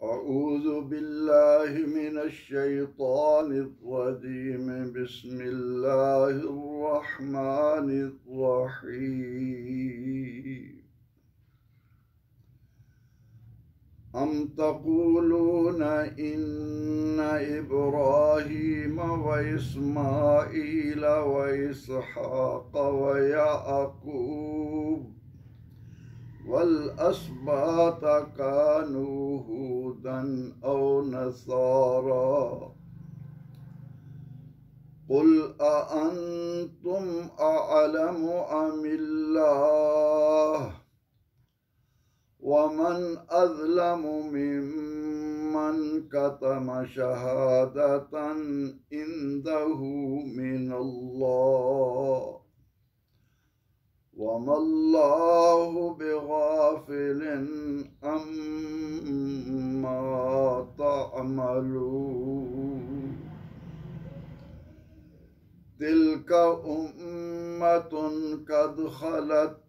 अऊज़ु बिल्लाहि मिनश शैतानिर रजीम बिस्मिल्लाहिर रहमानिर रहीम अम तक़ूलूना इन्ना इब्राहीम व इस्माईल व इसहाक़ व याक़ूब वल अस्बात कानू हुदन औ नसारा कुल अअंतुम अअलमु अमिल्लाह वमन अज़लमु मिम्मन कतम शहादतन इंदहु मिनल्लाह वमल्लाहु बिगाफिलिन अम्मा तअमलून तिल्का उम्मतुन कद खलत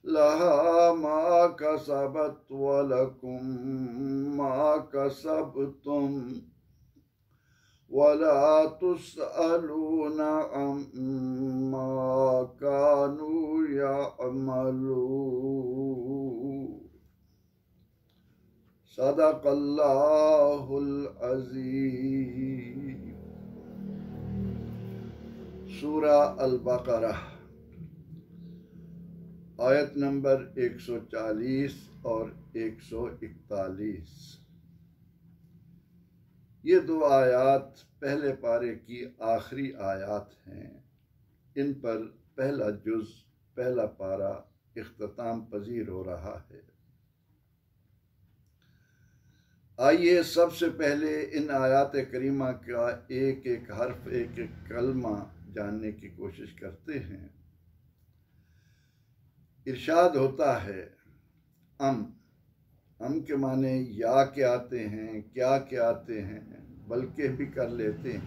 लहा मा कसबत वलकुम मा कसबतुम वला तुसअलूना अम्मा कानू यअमलून सदक़ल्लाहुल अज़ीम। सूरा अल-बक़रा आयत नंबर 140 और 141। ये दो आयात पहले पारे की आखिरी आयात हैं। इन पर पहला जुज़, पहला पारा इख्तिताम पजीर हो रहा है। आइए सबसे पहले इन आयात करीमा का एक एक हर्फ, एक एक कलमा जानने की कोशिश करते हैं। इरशाद होता है अम के माने या के आते हैं, क्या के आते हैं, बल्कि भी कर लेते हैं।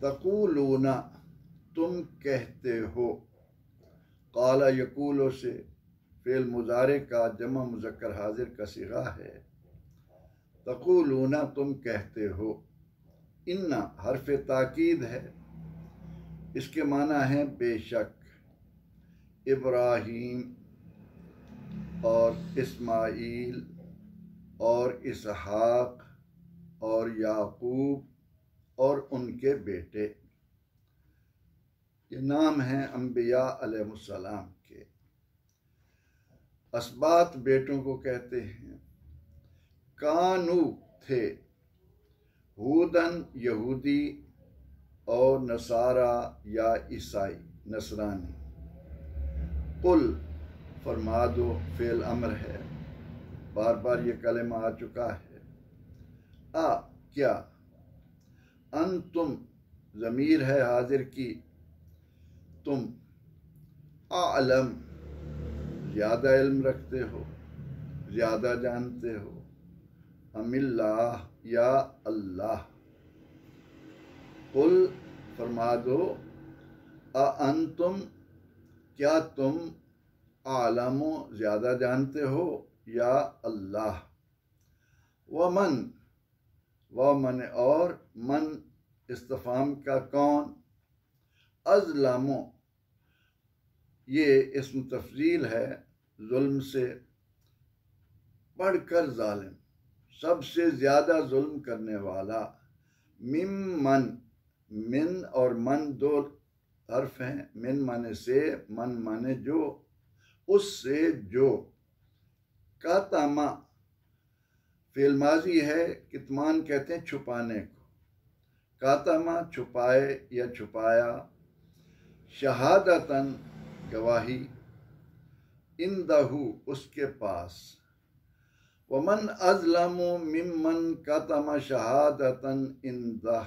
तक़ूलूना तुम कहते हो, क़ाला यक़ूलो से फ़ेल मुज़ारे का जमा मुज़क्कर हाज़िर का सिगा है। तक़ूलूना तुम कहते हो, इन्ना हर्फ ताकीद है, इसके माना है बेशक। इब्राहीम और इस्माईल और इसहाक और याकूब और उनके बेटे, ये नाम हैं अंबिया अलैहिस्सलाम के। असबात बेटों को कहते हैं। कानू थे, हुदन यहूदी और नसारा या ईसाई नसरानी। कुल फरमा दो फेल अमर है, बार बार ये कलमा आ चुका है। आ क्या, तुम ज़मीर है हाजिर की, तुम आलम ज़्यादा इल्म रखते हो, ज़्यादा जानते हो, अमिल्लाह या अल्लाह। कुल फरमा दो अंतुम क्या तुम आलमो ज़्यादा जानते हो या अल्लाह। वमन और मन इस्तिफ़ाम का कौन, अज़लमो ये इस्म तफ़ज़ील है, जुल्म से बढ़कर जालिम, सबसे ज़्यादा जुल्म करने वाला। मिम्मन, मिन और मन दो हर्फ हैं। मिन माने से, मन माने जो, उससे जो। कातमा फ़ेल माजी है, कितमान कहते हैं छुपाने को। कातमा छुपाए या छुपाया। शहादतन गवाही, इंदहु उसके पास। वमन अज़लमु मिम्मन कातमा शहादतन इंदह,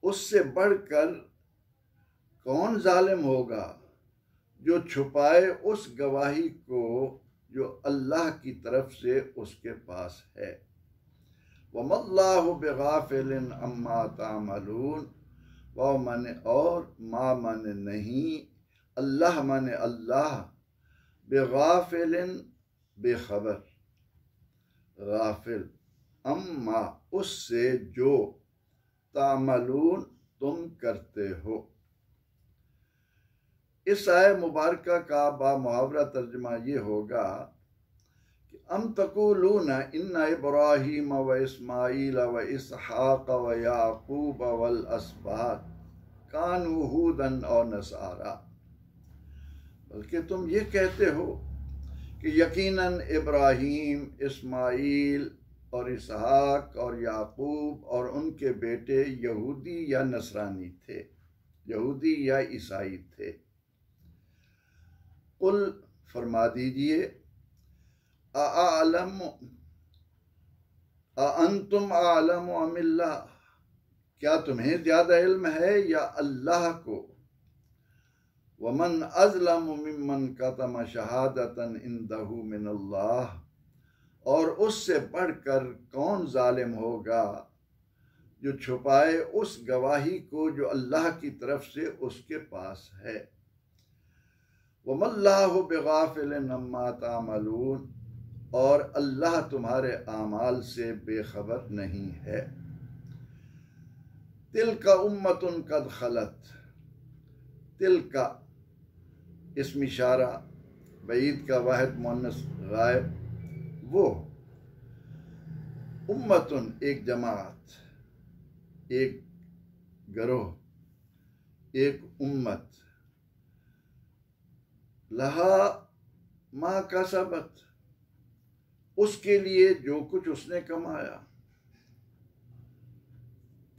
उससे बढ़कर कौन जालिम होगा जो छुपाए उस गवाही को जो अल्लाह की तरफ से उसके पास है। वमल्लाहु बिगाफिलिन अम्मा तामलून, वाव माने और, मा माने नहीं, अल्लाह माने अल्लाह, बेगाफिलिन बेखबर, गाफिल, अम्मा उससे जो तामलून तुम करते हो। इस आय मुबारका का बामुहावरा तर्जुमा ये होगा कि अम तक़ूलून इन्ना इब्राहीम व इस्माईल व इसहाक व याकूब वल अस्बात कानू हूदन और नसारा, बल्कि तुम ये कहते हो कि यकीनन इब्राहीम, इस्माईल और इसहाक और याकूब और उनके बेटे यहूदी या नसरानी थे, यहूदी या ईसाई थे। कुल फरमा दीजिए, आलम अंतुम आलम अमिल्लाह, क्या तुम्हें ज्यादा इल्म है या अल्लाह को। वमन अज़लम मिम्मन कतम शहादतन इंदहु मिनल्लाह, और उससे बढ़कर कौन जालिम होगा जो छुपाए उस गवाही को जो अल्लाह की तरफ से उसके पास है। वमल्लाहु बिगाफिलिन अम्मा तामलून, और अल्लाह तुम्हारे आमाल से बेखबर नहीं है। तिलका उम्मतुन कद खलत, तिलका इसम इशारा बईद का वाहिद मुअन्नस गायब, वो उम्मतुन एक जमात, एक गरोह, एक उम्मत, लहा मा कसबत, उसके लिए जो कुछ उसने कमाया।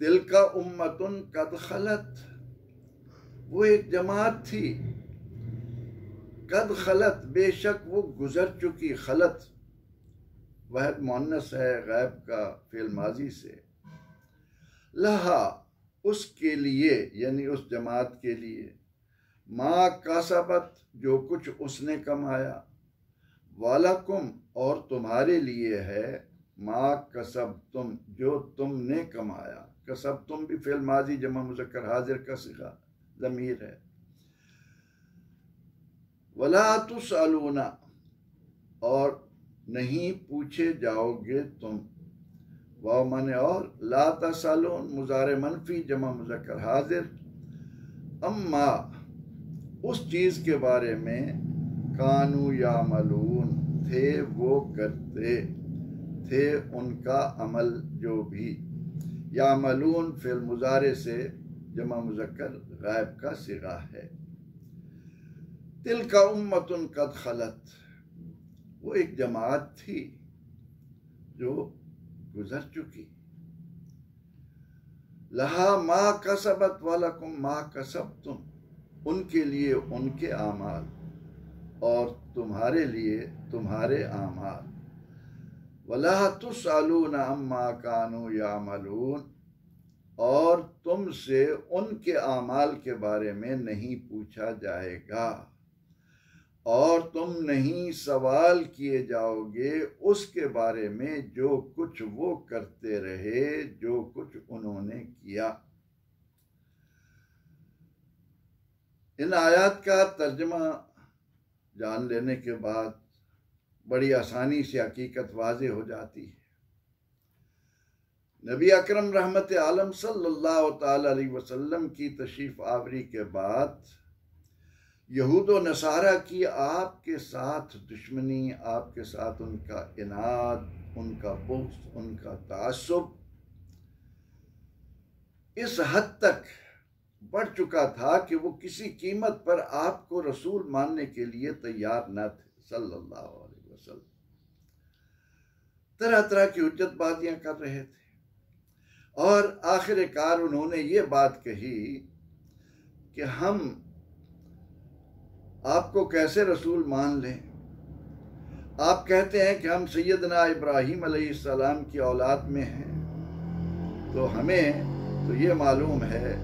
दिल का उम्मतुन कद खलत, वो एक जमात थी, कद खलत बेशक वो गुजर चुकी, खलत वह मुअन्नस है गैब का फेल माजी से। लहा उसके लिए यानी उस जमात के लिए, मा कासबत जो कुछ उसने कमाया, वालकुम और तुम्हारे लिए है, मा कसब तुम जो तुमने कमाया। कसब तुम भी फेल माजी जमा मुज़क्कर हाजिर का सिगा ज़मीर है। वला तुसअलूना और नहीं पूछे जाओगे तुम, वाव माने और, ला तसअलून मुज़ारे मनफी जमा मुज़क्कर हाजिर, अम्मा उस चीज के बारे में, कानू यामलून थे वो करते थे उनका अमल जो भी। यामलून फिल मुजारे से जमा मुज़क्कर गायब का सिगा है। तिल का उम्मतुन कद खलत, वो एक जमात थी जो गुजर चुकी। लहा मा कसबत वलकुम मा कसबतुम, उनके लिए उनके आमाल और तुम्हारे लिए तुम्हारे आमाल। वला तुसअलून अम्मा कानू यामलून, और तुमसे उनके आमाल के बारे में नहीं पूछा जाएगा, और तुम नहीं सवाल किए जाओगे उसके बारे में जो कुछ वो करते रहे, जो कुछ उन्होंने किया। इन आयत का तर्जमा जान लेने के बाद बड़ी आसानी से हकीकत वाज़ेह हो जाती है। नबी अकरम रहमत आलम सल्लल्लाहु ताला अलैहि वसल्लम की तशरीफ आवरी के बाद यहूद व नसारा की आपके साथ दुश्मनी, आपके साथ उनका इनाद, उनका बुग़्ज़, उनका तासुब इस हद तक बढ़ चुका था कि वो किसी कीमत पर आपको रसूल मानने के लिए तैयार न थे सल्लल्लाहु अलैहि वसल्लम। तरह तरह की हुज्जतबाजियां कर रहे थे और आखिरकार उन्होंने ये बात कही कि हम आपको कैसे रसूल मान लें। आप कहते हैं कि हम सैयदना इब्राहीम अलैहिस्सलाम की औलाद में हैं, तो हमें तो ये मालूम है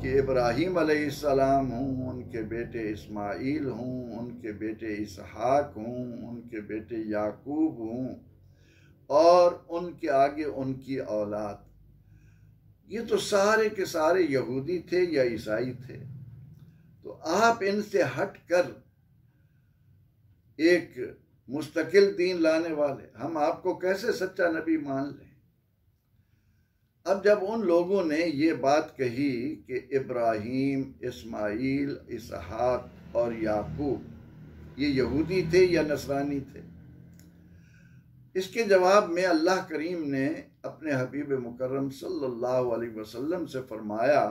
कि इब्राहीम अलैहिस्सलाम हूँ, उनके बेटे इस्माईल हूँ, उनके बेटे इसहाक हूँ, उनके बेटे याकूब हूँ और उनके आगे उनकी औलाद। ये तो सारे के सारे यहूदी थे या ईसाई थे। तो आप इनसे हट कर एक मुस्तकिल दीन लाने वाले, हम आपको कैसे सच्चा नबी मान लें। अब जब उन लोगों ने ये बात कही कि इब्राहीम, इस्माइल, इसहाक और याकूब ये यहूदी थे या नसरानी थे, इसके जवाब में अल्लाह करीम ने अपने हबीब मुकर्रम सल्लल्लाहु अलैहि वसल्लम से फरमाया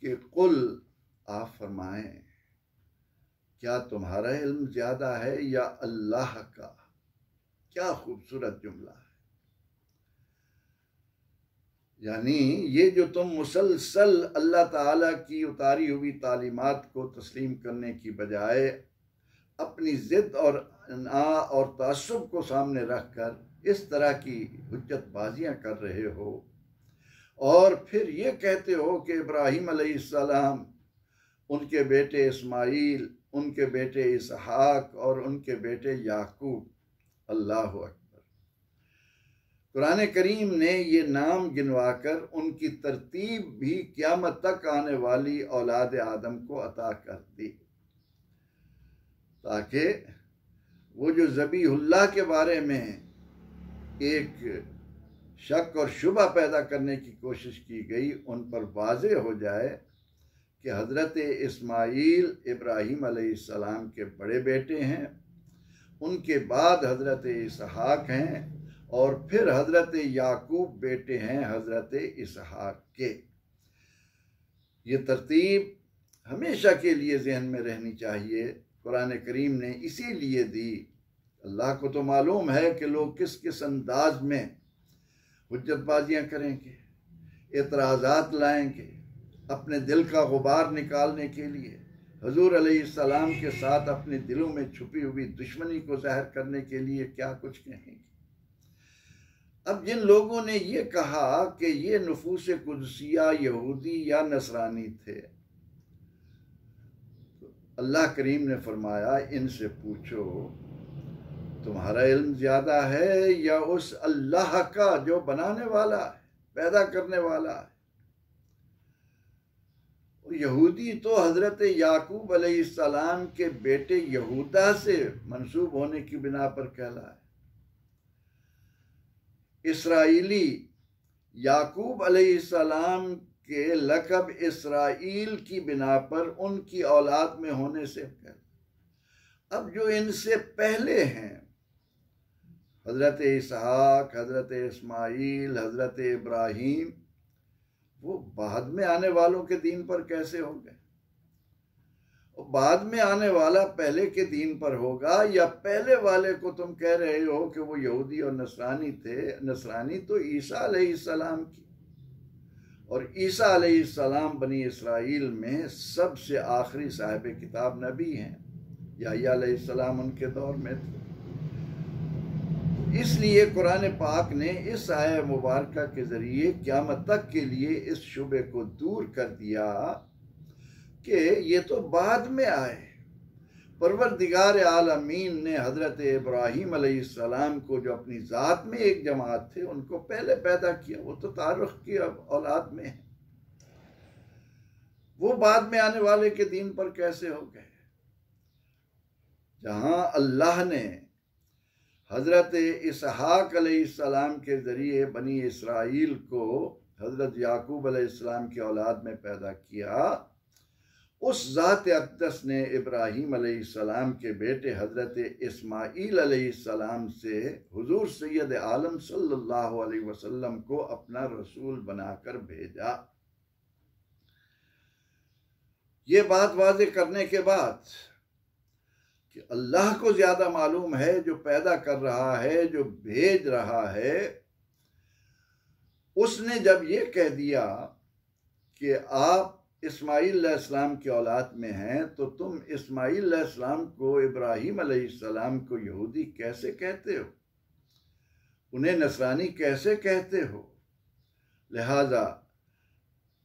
कि कुल, आप फरमाएं, क्या तुम्हारा इल्म ज्यादा है या अल्लाह का। क्या खूबसूरत जुमला है। यानी ये जो तुम मुसलसल अल्लाह ताला की उतारी हुई तालीमात को तस्लीम करने की बजाय अपनी जिद और ना और तासुब को सामने रखकर इस तरह की हुज्जतबाजियां कर रहे हो और फिर ये कहते हो कि इब्राहीम अलैहिस्सलाम, उनके बेटे इस्माइल, उनके बेटे इसहाक और उनके बेटे याकूब, अल्लाह अकबर। कुरान करीम ने ये नाम गिनवाकर उनकी तरतीब भी क़यामत तक आने वाली औलाद आदम को अता कर दी, ताकि वो जो ज़बीहुल्लाह के बारे में एक शक और शुबा पैदा करने की कोशिश की गई, उन पर वाज़ेह हो जाए कि हज़रत इस्माइल इब्राहीम अलैहिस्सलाम के बड़े बेटे हैं, उनके बाद हज़रत इसहाक हैं और फिर हज़रत याकूब बेटे हैं हज़रत इसहाक के। ये तरतीब हमेशा के लिए जहन में रहनी चाहिए। कुरान करीम ने इसीलिए दी। अल्लाह को तो मालूम है कि लोग किस किस अंदाज में हुज्जतबाजियाँ करेंगे, एतराज़ात लाएंगे, अपने दिल का गुबार निकालने के लिए हुजूर अलैहिस्सलाम के साथ अपने दिलों में छुपी हुई दुश्मनी को ज़ाहिर करने के लिए क्या कुछ कहेंगे। अब जिन लोगों ने ये कहा कि ये नफूस कुदसिया यहूदी या नसरानी थे, अल्लाह करीम ने फरमाया इनसे पूछो तुम्हारा इल्म ज्यादा है या उस अल्लाह का जो बनाने वाला है, पैदा करने वाला है। यहूदी तो हजरत याकूब अलैहिस्सलाम के बेटे यहूदा से मंसूब होने की बिना पर कहला है। इसराइली याकूब अलैहिस्सलाम के लक़ब इसराइल की बिना पर उनकी औलाद में होने से कहला। अब जो इनसे पहले हैं हजरत इसहाक, हजरत इस्माइल, हजरत इब्राहीम, वो बाद में आने वालों के दीन पर कैसे हो गए? और बाद में आने वाला पहले के दीन पर होगा या पहले वाले को तुम कह रहे हो कि वो यहूदी और नसरानी थे? नसरानी तो ईसा अलैहिस्सलाम की, और ईसा अलैहिस्सलाम बनी इसराइल में सबसे आखिरी साहिब किताब नबी हैं। याह्या अलैहिस्सलाम उनके दौर में थे। इसलिए कुरान पाक ने इस आया मुबारक के ज़रिए क़यामत तक के लिए इस शुबे को दूर कर दिया कि ये तो बाद में आए। परवरदिगार आलमीन ने हज़रत इब्राहीम अलैहिस्सलाम को जो अपनी ज़ात में एक जमात थे उनको पहले पैदा किया, वो तो तारुख की औलाद में है, वो बाद में आने वाले के दीन पर कैसे हो गए? जहां अल्लाह ने हज़रत इसहाक अलैहिस्सलाम के ज़रिए बनी इसराइल को हज़रत याकूब अलैहिस्सलाम की औलाद में पैदा किया, उस ज़ात अक़दस ने इब्राहीम अलैहिस्सलाम के बेटे हज़रत इस्माइल अलैहिस्सलाम से हुज़ूर सैयद आलम सल्लल्लाहु अलैहि वसल्लम को अपना रसूल बनाकर भेजा। ये बात वाज़े करने के बाद कि अल्लाह को ज़्यादा मालूम है जो पैदा कर रहा है, जो भेज रहा है, उसने जब ये कह दिया कि आप इस्माइल अलैहिस्सलाम की औलाद में हैं, तो तुम इस्माइल अलैहिस्सलाम को, इब्राहीम अलैहिस्सलाम को यहूदी कैसे कहते हो? उन्हें नसरानी कैसे कहते हो? लिहाजा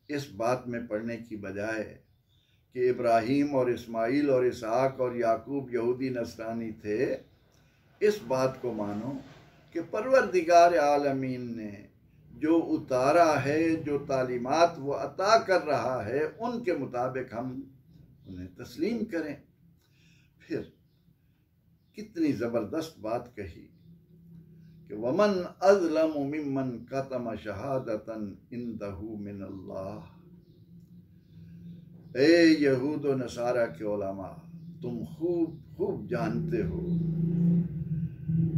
इस बात में पढ़ने की बजाय कि इब्राहीम और इस्माइल और इसहाक और याकूब यहूदी नसरानी थे, इस बात को मानो कि परवरदिगार आलमीन ने जो उतारा है, जो तालीमात वो अता कर रहा है, उनके मुताबिक हम उन्हें तस्लीम करें। फिर कितनी जबरदस्त बात कही कि वमन अज़लमु मिम्मन कतम शहादतन इंदहु मिन अल्लाह। ए यहूद व नसारा के उलमा, तुम खूब खूब जानते हो,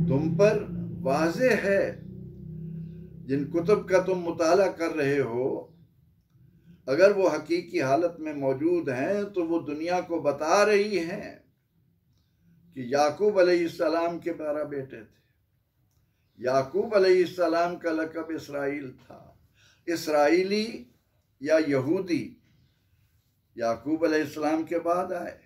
तुम पर वाज़े है, जिन कुतुब का तुम मुताला कर रहे हो, अगर वो हकीकी हालत में मौजूद हैं तो वो दुनिया को बता रही हैं कि याकूब अलैहिस्सलाम के 12 बेटे थे। याकूब अलैहिस्सलाम का लक़ब इसराइल था। इसराइली या यहूदी याकूब अलैहिस्सलाम के बाद आए।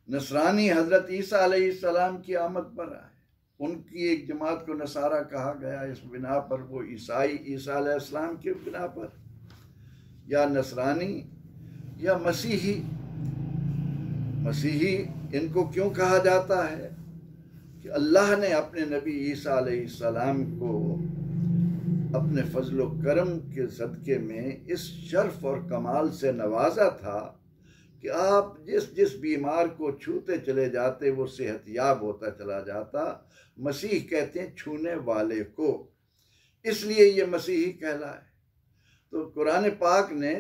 नसरानी हजरत ईसा अलैहिस्सलाम की आमद पर आए। उनकी एक जमात को नसारा कहा गया इस बिना पर, वो ईसाई ईसा अलैहिस्सलाम के बिना पर, या नसरानी या मसीही। मसीही इनको क्यों कहा जाता है कि अल्लाह ने अपने नबी ईसा अलैहिस्सलाम को अपने फजलो करम के सदके में इस शर्फ और कमाल से नवाजा था कि आप जिस जिस बीमार को छूते चले जाते वो सेहतयाब होता चला जाता। मसीह कहते हैं छूने वाले को, इसलिए ये मसीही कहलाए। तो कुरान पाक ने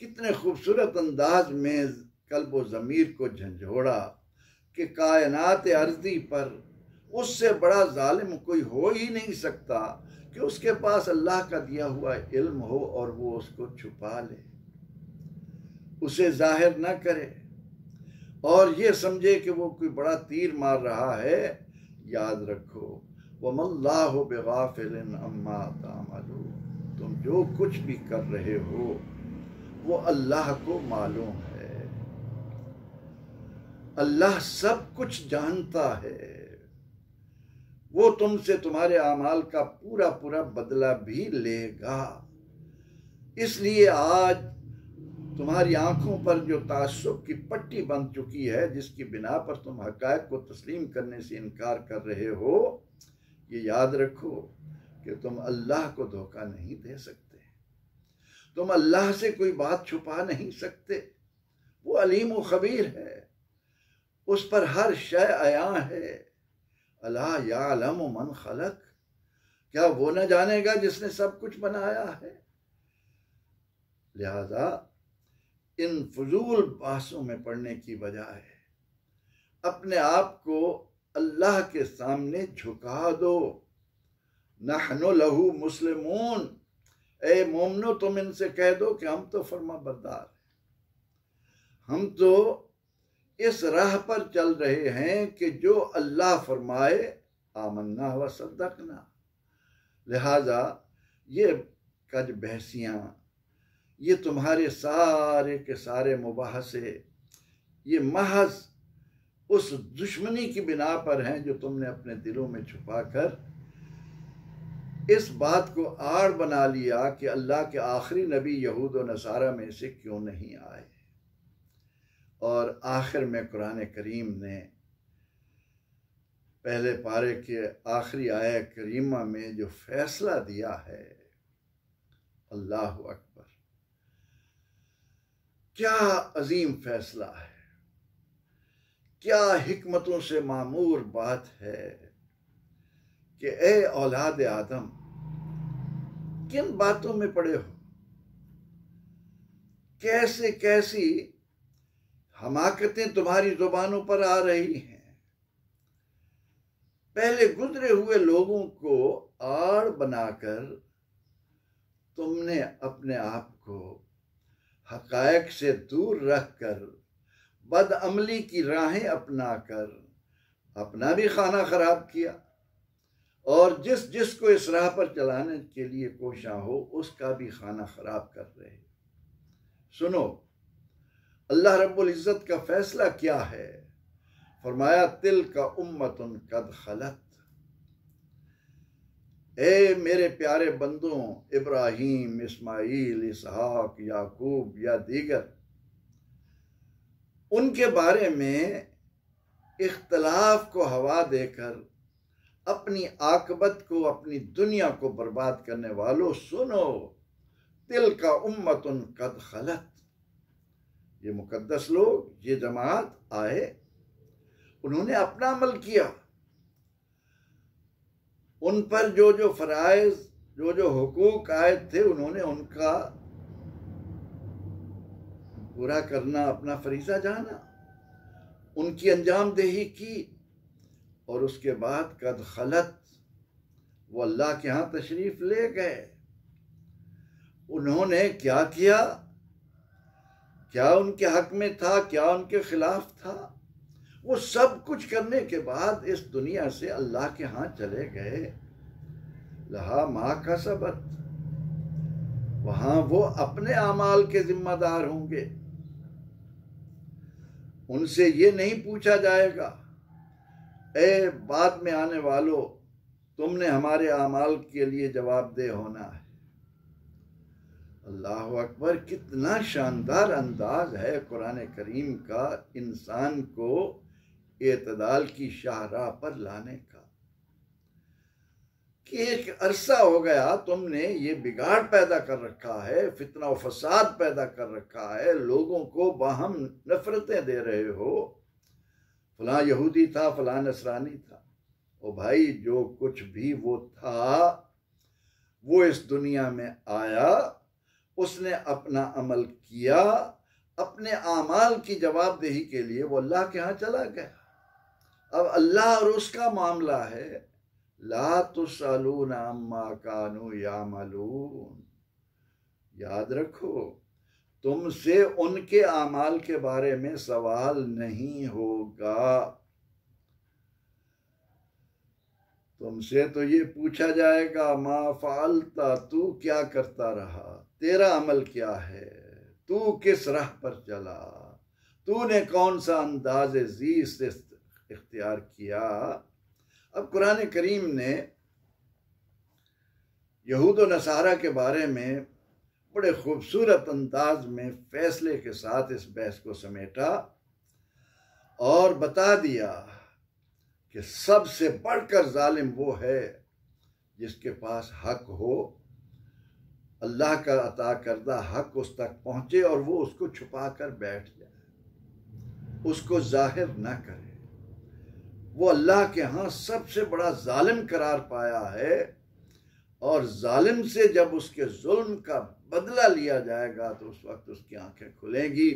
कितने खूबसूरत अंदाज में कल्ब व ज़मीर को झंझोड़ा कि कायनात अर्ज़ी पर उससे बड़ा जालिम कोई हो ही नहीं सकता कि उसके पास अल्लाह का दिया हुआ इल्म हो और वो उसको छुपा ले, उसे जाहिर न करे और ये समझे कि वो कोई बड़ा तीर मार रहा है। याद रखो, वमल्लाहु बिगाफिलिन अम्मा तामलून, तुम जो कुछ भी कर रहे हो वो अल्लाह को मालूम है। अल्लाह सब कुछ जानता है। वो तुमसे तुम्हारे आमाल का पूरा पूरा बदला भी लेगा। इसलिए आज तुम्हारी आंखों पर जो तासुब की पट्टी बंध चुकी है, जिसकी बिना पर तुम हकायक को तस्लीम करने से इनकार कर रहे हो, ये याद रखो कि तुम अल्लाह को धोखा नहीं दे सकते। तुम अल्लाह से कोई बात छुपा नहीं सकते। वो अलीम व खबीर है, उस पर हर शय आया है। अला यालमु मन खलक, क्या वो न जानेगा जिसने सब कुछ बनाया है। लिहाजा इन फजूल बातों में पढ़ने की बजाय अपने आप को अल्लाह के सामने झुका दो। नहनु लहू मुस्लिमून, ए मोमनो तुम इनसे कह दो कि हम तो फर्मा बरदार हैं, हम तो इस राह पर चल रहे हैं कि जो अल्लाह फरमाए आमन्ना व सद्दकना। लिहाजा ये कज बहसियाँ, ये तुम्हारे सारे के सारे मुबाहसे, ये महज उस दुश्मनी की बिना पर हैं जो तुमने अपने दिलों में छुपा कर इस बात को आड़ बना लिया कि अल्लाह के आखिरी नबी यहूद व नसारा में से क्यों नहीं आए। और आखिर में कुरान करीम ने पहले पारे के आखिरी आयत करीमा में जो फैसला दिया है, अल्लाह अकबर, क्या अजीम फैसला है, क्या हिकमतों से मामूर बात है कि ए औलाद आदम, किन बातों में पड़े हो, कैसे कैसी हमाकतें तुम्हारी जुबानों पर आ रही हैं। पहले गुजरे हुए लोगों को आड़ बनाकर तुमने अपने आप को हकायक से दूर रखकर बदअमली की राहें अपनाकर अपना भी खाना खराब किया और जिस जिसको इस राह पर चलाने के लिए कोशा हो उसका भी खाना खराब कर रहे। सुनो अल्लाह रब्बुल इज़्ज़त का फैसला क्या है। फरमाया तिल का उम्मतुन कद खलत, ए मेरे प्यारे बंदों इब्राहीम, इस्माइल, इसहाक, याकूब या दीगर, उनके बारे में इख्तलाफ को हवा देकर अपनी आकबत को, अपनी दुनिया को बर्बाद करने वालों, सुनो तिल का उम्मतुन कद खलत, ये मुकद्दस लोग, ये जमात आए उन्होंने अपना अमल किया, उन पर जो जो फराइज, जो जो हुकूक आयत थे, उन्होंने उनका पूरा करना अपना फरीजा जाना, उनकी अंजामदेही की। और उसके बाद कद खलत, वो अल्लाह के यहाँ तशरीफ ले गए। उन्होंने क्या किया, क्या उनके हक में था, क्या उनके खिलाफ था, वो सब कुछ करने के बाद इस दुनिया से अल्लाह के यहाँ चले गए। लहा मा कसबत, वहां वो अपने अमाल के जिम्मेदार होंगे। उनसे ये नहीं पूछा जाएगा, ए बाद में आने वालों, तुमने हमारे अमाल के लिए जवाबदेह होना है। अल्लाह अकबर, कितना शानदार अंदाज है कुरान करीम का इंसान को एतदाल की शाहराह पर लाने का, कि एक अरसा हो गया तुमने ये बिगाड़ पैदा कर रखा है, फितना और फसाद पैदा कर रखा है, लोगों को बाहम नफरतें दे रहे हो, फलां यहूदी था, फलां नसरानी था। ओ भाई, जो कुछ भी वो था, वो इस दुनिया में आया, उसने अपना अमल किया, अपने आमाल की जवाबदेही के लिए वो अल्लाह के यहाँ चला गया। अब अल्लाह और उसका मामला है, ला तुसअलून अम्मा कानू यामलून। याद रखो, तुमसे उनके आमाल के बारे में सवाल नहीं होगा। तुमसे तो ये पूछा जाएगा, मा फालता, तू क्या करता रहा, तेरा अमल क्या है, तू किस राह पर चला, तूने कौन सा अंदाज़ ज़ीस्त इख्तियार किया। अब कुरान करीम ने यहूद व नसारा के बारे में बड़े खूबसूरत अंदाज में फैसले के साथ इस बहस को समेटा और बता दिया कि सबसे बढ़कर जालिम वो है जिसके पास हक हो, अल्लाह का अता करदा हक उस तक पहुंचे और वो उसको छुपा कर बैठ जाए, उसको जाहिर ना करे। वो अल्लाह के यहाँ सबसे बड़ा जालिम करार पाया है। और जालिम से जब उसके जुल्म का बदला लिया जाएगा तो उस वक्त उसकी आंखें खुलेंगी,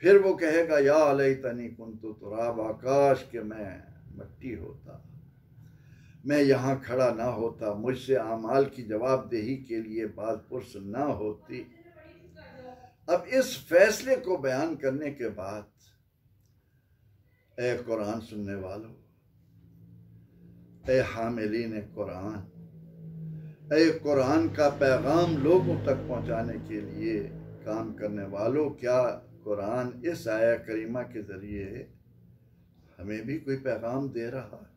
फिर वो कहेगा, या लैतनी कुन्तु तुराबा, काश के मैं मट्टी होता, मैं यहाँ खड़ा ना होता, मुझसे आमाल की जवाबदेही के लिए बात पुरस ना होती। अब इस फैसले को बयान करने के बाद, ए कुरान सुनने वालों, ए हामिलीन कुरान, ए कुरान का पैगाम लोगों तक पहुँचाने के लिए काम करने वालों, क्या कुरान इस आया करीमा के ज़रिए हमें भी कोई पैगाम दे रहा है?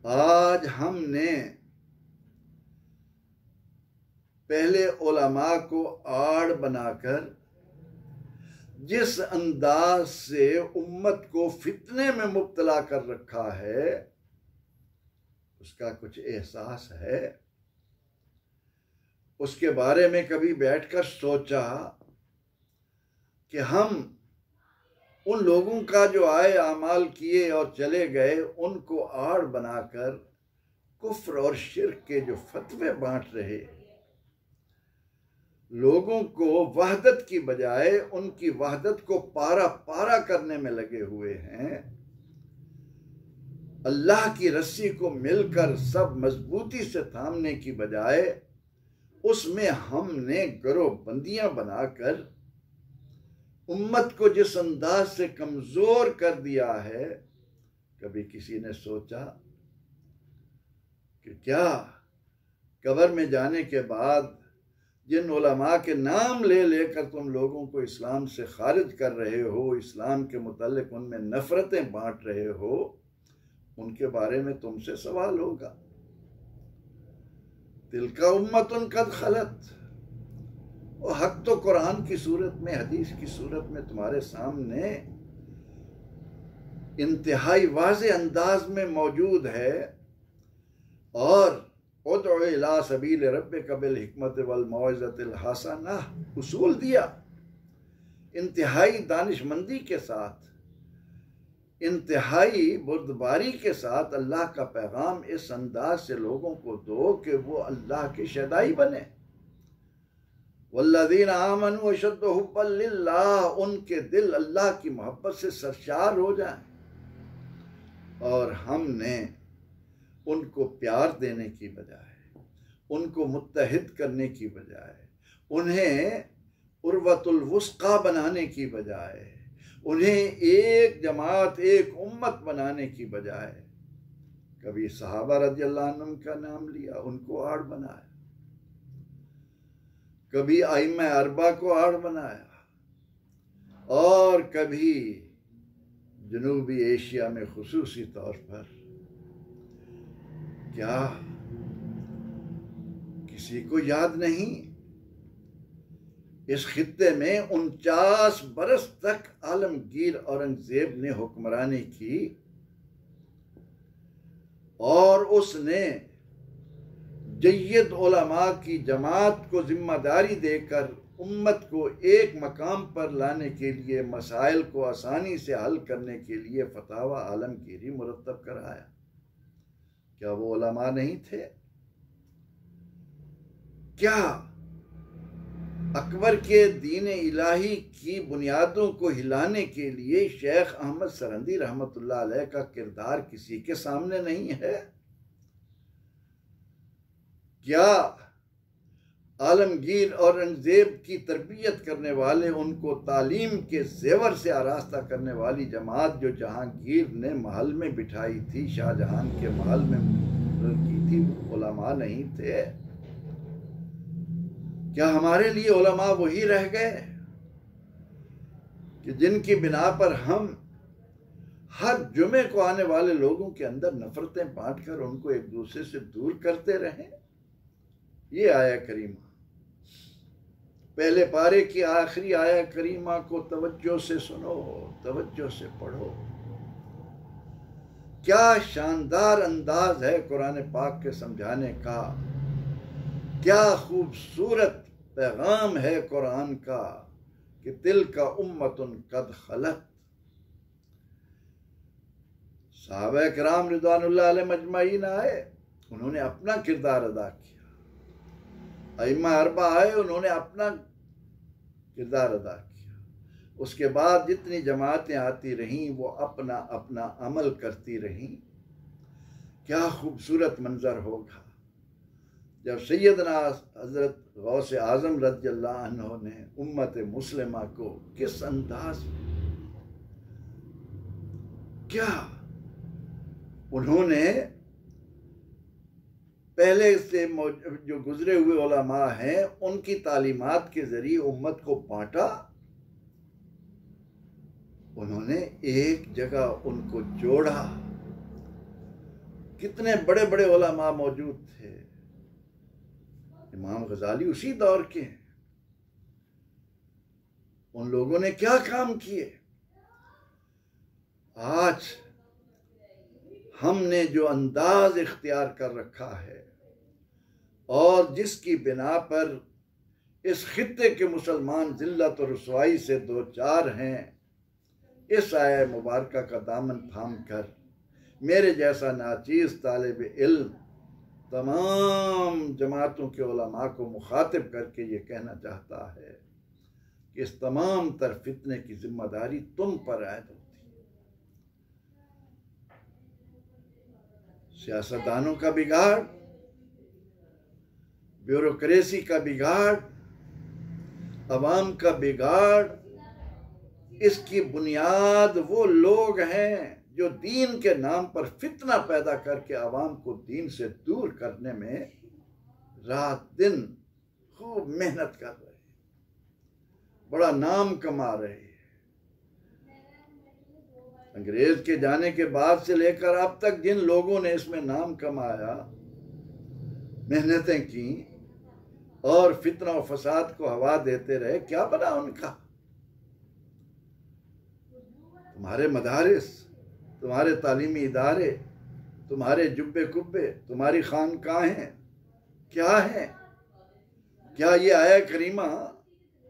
आज हमने पहले उलमा को आड़ बनाकर जिस अंदाज से उम्मत को फितने में मुब्तला कर रखा है, उसका कुछ एहसास है? उसके बारे में कभी बैठकर सोचा कि हम उन लोगों का जो आए आमाल किए और चले गए, उनको आड़ बनाकर कुफ्र और शिर्क के जो फतवे बांट रहे, लोगों को वहदत की बजाय उनकी वहदत को पारा पारा करने में लगे हुए हैं। अल्लाह की रस्सी को मिलकर सब मजबूती से थामने की बजाय उसमें हमने गिरोहबंदियां बनाकर उम्मत को जिस अंदाज से कमजोर कर दिया है, कभी किसी ने सोचा कि क्या कब्र में जाने के बाद जिन उलमा के नाम ले लेकर तुम लोगों को इस्लाम से खारिज कर रहे हो, इस्लाम के मुतालिक उनमें नफरतें बांट रहे हो, उनके बारे में तुमसे सवाल होगा? तिलका उम्मतुन कद खलत, और हक तो कुरान की सूरत में, हदीस की सूरत में तुम्हारे सामने इंतहाई वाज़े अंदाज में मौजूद है। और उदउ इला सबील रब्बिका बिल हिकमत वल मौइज़तिल हसना उसूल दिया, इंतहाई दानिशमंदी के साथ इंतहाई बुर्दबारी के साथ अल्लाह का पैगाम इस अंदाज से लोगों को दो कि वो अल्लाह के शदाई बने। वल्लज़ीन आमनू अशद्दु हुब्बन लिल्लाह, उनके दिल अल्लाह की मोहब्बत से सरशार हो जाए। और हमने उनको प्यार देने की बजाय, उनको मुत्तहिद करने की बजाय, उन्हें उर्वतुल वुस्का बनाने की बजाय, उन्हें एक जमात एक उम्मत बनाने की बजाय कभी सहाबा रज़ियल्लाहु अन्हुम का नाम लिया, उनको आड़ बनाया, कभी आइम्मा अरबा को आड़ बनाया, और कभी जनूबी एशिया में खुसूसी तौर पर क्या किसी को याद नहीं, इस खित्ते में 49 बरस तक आलमगीर औरंगजेब ने हुक्मरानी की और उसने जय्यद उलमा की जमात को जिम्मेदारी देकर उम्मत को एक मकाम पर लाने के लिए, मसाइल को आसानी से हल करने के लिए फतावा आलमगीरी मुरत्तब कराया। क्या वो उलमा नहीं थे? क्या अकबर के दीन इलाही की बुनियादों को हिलाने के लिए शेख अहमद सरहंदी रहमतुल्लाह अलैह का किरदार किसी के सामने नहीं है? क्या आलमगीर औरंगजेब की तरबियत करने वाले, उनको तालीम के जेवर से आरास्ता करने वाली जमात जो जहांगीर ने महल में बिठाई थी, शाहजहां के महल में की थी, उलमा नहीं थे? क्या हमारे लिए उलमा वही रह गए कि जिनकी बिना पर हम हर जुमे को आने वाले लोगों के अंदर नफरतें बांटकर उनको एक दूसरे से दूर करते रहें? ये आया करीमा, पहले पारे की आखिरी आया करीमा को तवज्जो से सुनो, तवज्जो से पढ़ो। क्या शानदार अंदाज है कुरान पाक के समझाने का, क्या खूबसूरत पैगाम है कुरान का कि तिल का उम्मतुन कद खलत। सहाबा किराम रिज़वानुल्लाह अलैहिम अजमईन आए, उन्होंने अपना किरदार अदा किया। अइम्मा अरबा आए, उन्होंने अपना किरदार अदा किया। उसके बाद जितनी जमातें आती रहीं वो अपना अपना अमल करती रहीं। क्या खूबसूरत मंजर होगा जब सैयदना हजरत गौसे आजम रज़ियल्लाहु अन्हु ने उम्मत मुस्लिमा को किस अंदाज में, क्या उन्होंने पहले से जो गुजरे हुए उलमा हैं उनकी तालीमात के जरिए उम्मत को बांटा, उन्होंने एक जगह उनको जोड़ा। कितने बड़े बड़े उलमा मौजूद थे। इमाम गजाली उसी दौर के हैं। उन लोगों ने क्या काम किए। आज हमने जो अंदाज इख्तियार कर रखा है और जिसकी बिना पर इस खित्ते के मुसलमान जिल्लत और रुसवाई से दो चार हैं, इस आया मुबारका का दामन थाम कर मेरे जैसा नाचीज तालिब इल्म तमाम जमातों के उलमा को मुखातिब करके ये कहना चाहता है कि इस तमाम तर फितने की जिम्मेदारी तुम पर आयद होती है। सियासतदानों का बिगाड़, ब्यूरोक्रेसी का बिगाड़, अवाम का बिगाड़, इसकी बुनियाद वो लोग हैं जो दीन के नाम पर फितना पैदा करके अवाम को दीन से दूर करने में रात दिन खूब मेहनत कर रहे हैं, बड़ा नाम कमा रहे हैं। अंग्रेज के जाने के बाद से लेकर अब तक जिन लोगों ने इसमें नाम कमाया, मेहनतें की और फितना और फसाद को हवा देते रहे, क्या बना उनका? तुम्हारे मदारिस, तुम्हारे तालीमी इदारे, तुम्हारे जुब्बे कुब्बे, तुम्हारी खानकाहें क्या हैं? क्या ये आया करीमा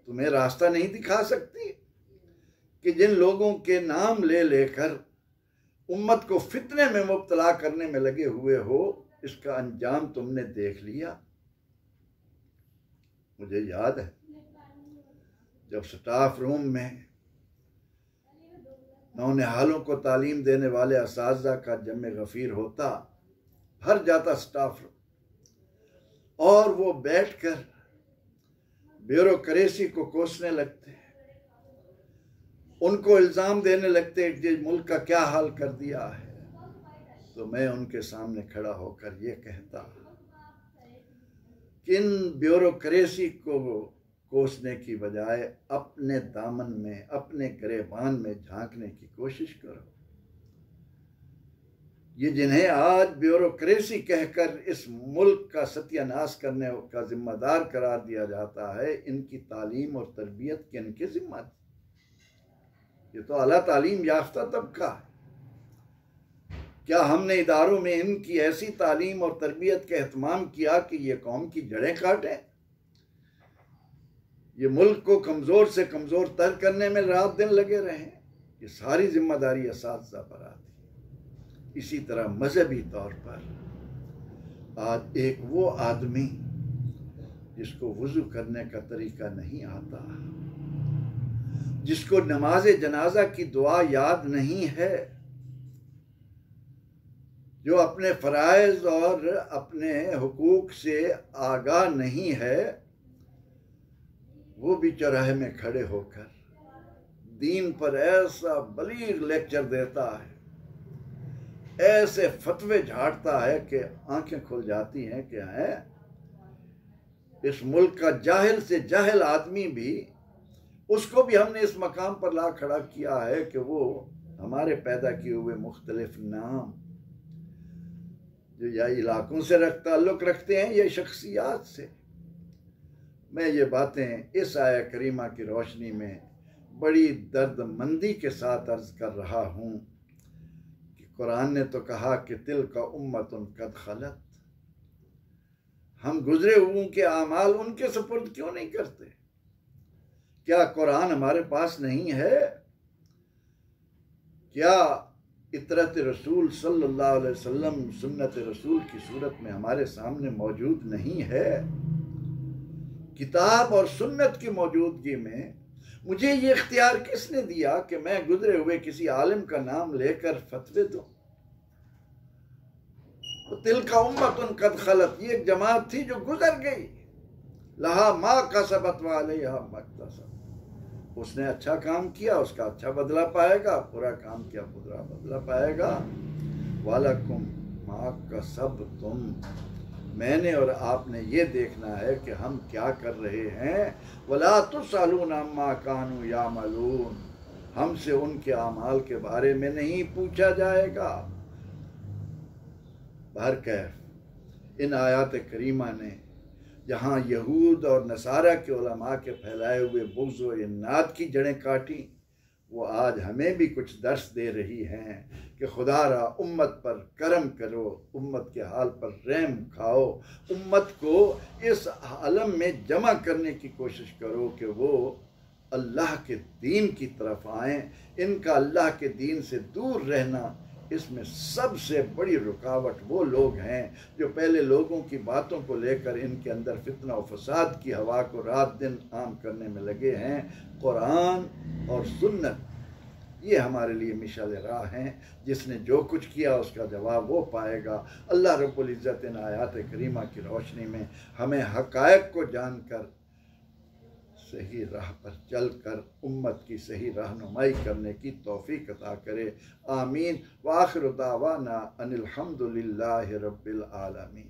तुम्हें रास्ता नहीं दिखा सकती कि जिन लोगों के नाम ले लेकर उम्मत को फितने में मुब्तला करने में लगे हुए हो, इसका अंजाम तुमने देख लिया। मुझे याद है जब स्टाफ रूम में नौनिहालों को तालीम देने वाले असातिज़ा का जम्मे गफ़ीर होता, भर जाता स्टाफ रूम, और वो बैठकर ब्यूरोक्रेसी को कोसने लगते, उनको इल्ज़ाम देने लगते कि मुल्क का क्या हाल कर दिया है। तो मैं उनके सामने खड़ा होकर ये कहता कि इन ब्यूरोक्रेसी को कोसने की बजाय अपने दामन में, अपने गिरेबान में झांकने की कोशिश करो। ये जिन्हें आज ब्यूरोक्रेसी कहकर इस मुल्क का सत्यानाश करने का जिम्मेदार करार दिया जाता है, इनकी तालीम और तरबियत किनके जिम्मा थी? ये तो आला तालीम याफ्ता तबका है। क्या हमने इदारों में इनकी ऐसी तालीम और तरबियत का एहतमाम किया कि ये कौम की जड़ें काटें, ये मुल्क को कमज़ोर से कमज़ोर तर करने में रात दिन लगे रहें? ये सारी जिम्मेदारी असातिज़ा पर आती। इसी तरह मजहबी तौर पर आज एक वो आदमी जिसको वुज़ू करने का तरीका नहीं आता, जिसको नमाज जनाजा की दुआ याद नहीं है, जो अपने फ़राइज़ और अपने हुकूक से आगाह नहीं है, वो भी चौराहे में खड़े होकर दीन पर ऐसा बलीग लेक्चर देता है, ऐसे फतवे झाड़ता है कि आंखें खुल जाती हैं कि है इस मुल्क का जाहिल से जाहिल आदमी भी, उसको भी हमने इस मकाम पर ला खड़ा किया है कि वो हमारे पैदा किए हुए मुख्तलिफ नाम जो या इलाकों से ताल्लुक़ रखते हैं या शख्सियात से। मैं ये बातें इस आया करीमा की रोशनी में बड़ी दर्दमंदी के साथ अर्ज कर रहा हूँ कि कुरान ने तो कहा कि तिल का उम्मतुन कद खलत। हम गुजरे हुओं के आमाल उनके सुपुर्द क्यों नहीं करते? क्या कुरान हमारे पास नहीं है? क्या इतरत रसूल सल्लल्लाहु अलैहि वसल्लम सुन्नत रसूल की सूरत में हमारे सामने मौजूद नहीं है? किताब और सुन्नत की मौजूदगी में मुझे ये इख्तियार किसने दिया कि मैं गुजरे हुए किसी आलिम का नाम लेकर फतवे दूं? तो तिल का उम्मतुन कद खलत, ये एक जमात थी जो गुजर गई, लहा मा कसबत व अलैहा मक्तसब। उसने अच्छा काम किया, उसका अच्छा बदला पाएगा, बुरा काम किया, बुरा बदला पाएगा। वालकुम मा कसबतुम, मैंने और आपने ये देखना है कि हम क्या कर रहे हैं। वला तुसअलूना अम्मा कानू यामलून, हमसे उनके अमाल के बारे में नहीं पूछा जाएगा। बहरकैफ इन आयात करीमा ने जहाँ यहूद और नसारा के उलमा के फैलाए हुए बुग़्ज़ व इनाद की जड़ें काटी, वो आज हमें भी कुछ दर्स दे रही हैं कि खुदारा उम्मत पर करम करो, उम्मत के हाल पर रहम खाओ, उम्मत को इस आलम में जमा करने की कोशिश करो कि वो अल्लाह के दीन की तरफ आएँ। इनका अल्लाह के दीन से दूर रहना, इसमें सबसे बड़ी रुकावट वो लोग हैं जो पहले लोगों की बातों को लेकर इनके अंदर फितना और फसाद की हवा को रात दिन आम करने में लगे हैं। कुरान और सुन्नत ये हमारे लिए मिसाल राह हैं, जिसने जो कुछ किया उसका जवाब वो पाएगा। अल्लाह रब्बुल इज़्ज़त इन आयात करीमा की रोशनी में हमें हक़ायक़ को जानकर सही राह पर चलकर उम्मत की सही रहनुमाई करने की तौफीक अता करे। आमीन। व आखिर दावाना अनिल हम्दुलिल्लाहि रब्बिल आलमीन।